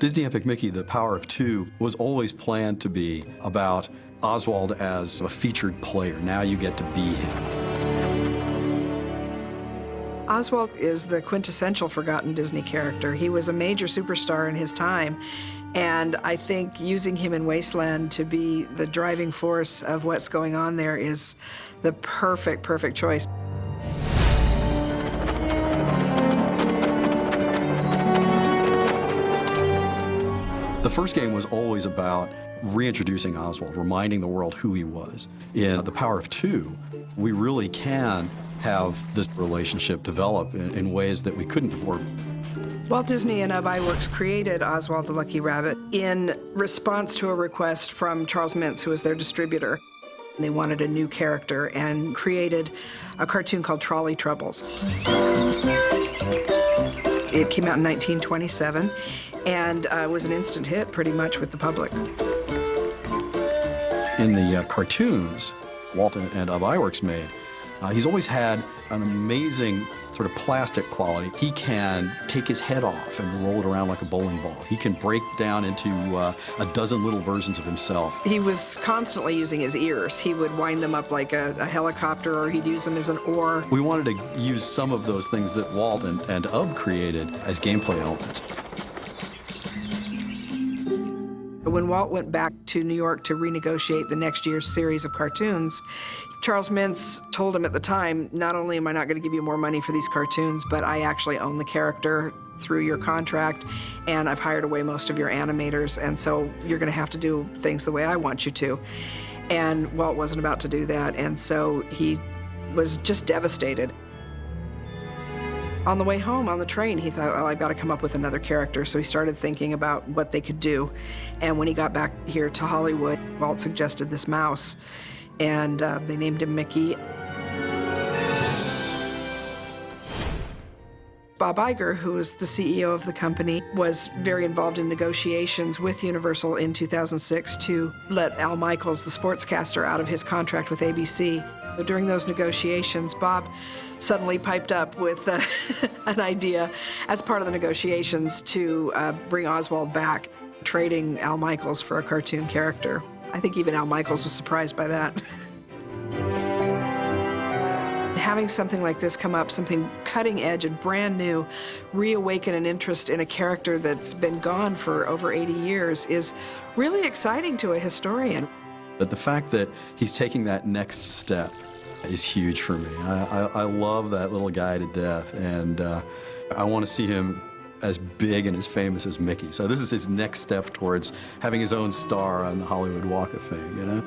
Disney Epic Mickey, The Power of Two, was always planned to be about Oswald as a featured player. Now you get to be him. Oswald is the quintessential forgotten Disney character. He was a major superstar in his time, and I think using him in Wasteland to be the driving force of what's going on there is the perfect choice. The first game was always about reintroducing Oswald, reminding the world who he was. In The Power of Two, we really can have this relationship develop in ways that we couldn't before. Walt Disney and Iwerks created Oswald the Lucky Rabbit in response to a request from Charles Mintz, who was their distributor. They wanted a new character and created a cartoon called Trolley Troubles. It came out in 1927 and was an instant hit pretty much with the public. In the cartoons Walt and Iwerks made, he's always had an amazing sort of plastic quality. He can take his head off and roll it around like a bowling ball. He can break down into a dozen little versions of himself. He was constantly using his ears. He would wind them up like a helicopter, or he'd use them as an oar. We wanted to use some of those things that Walt and Ub created as gameplay elements. When Walt went back to New York to renegotiate the next year's series of cartoons, Charles Mintz told him at the time, not only am I not going to give you more money for these cartoons, but I actually own the character through your contract, and I've hired away most of your animators, and so you're going to have to do things the way I want you to. And Walt wasn't about to do that, and so he was just devastated. On the way home, on the train, he thought, well, I've got to come up with another character. So he started thinking about what they could do. And when he got back here to Hollywood, Walt suggested this mouse, and they named him Mickey. Bob Iger, who was the CEO of the company, was very involved in negotiations with Universal in 2006 to let Al Michaels, the sportscaster, out of his contract with ABC. During those negotiations, Bob suddenly piped up with an idea as part of the negotiations to bring Oswald back, trading Al Michaels for a cartoon character. I think even Al Michaels was surprised by that. Having something like this come up, something cutting edge and brand new, reawaken an interest in a character that's been gone for over 80 years is really exciting to a historian. But the fact that he's taking that next step is huge for me. I love that little guy to death, and I want to see him as big and as famous as Mickey. So this is his next step towards having his own star on the Hollywood Walk of Fame, you know?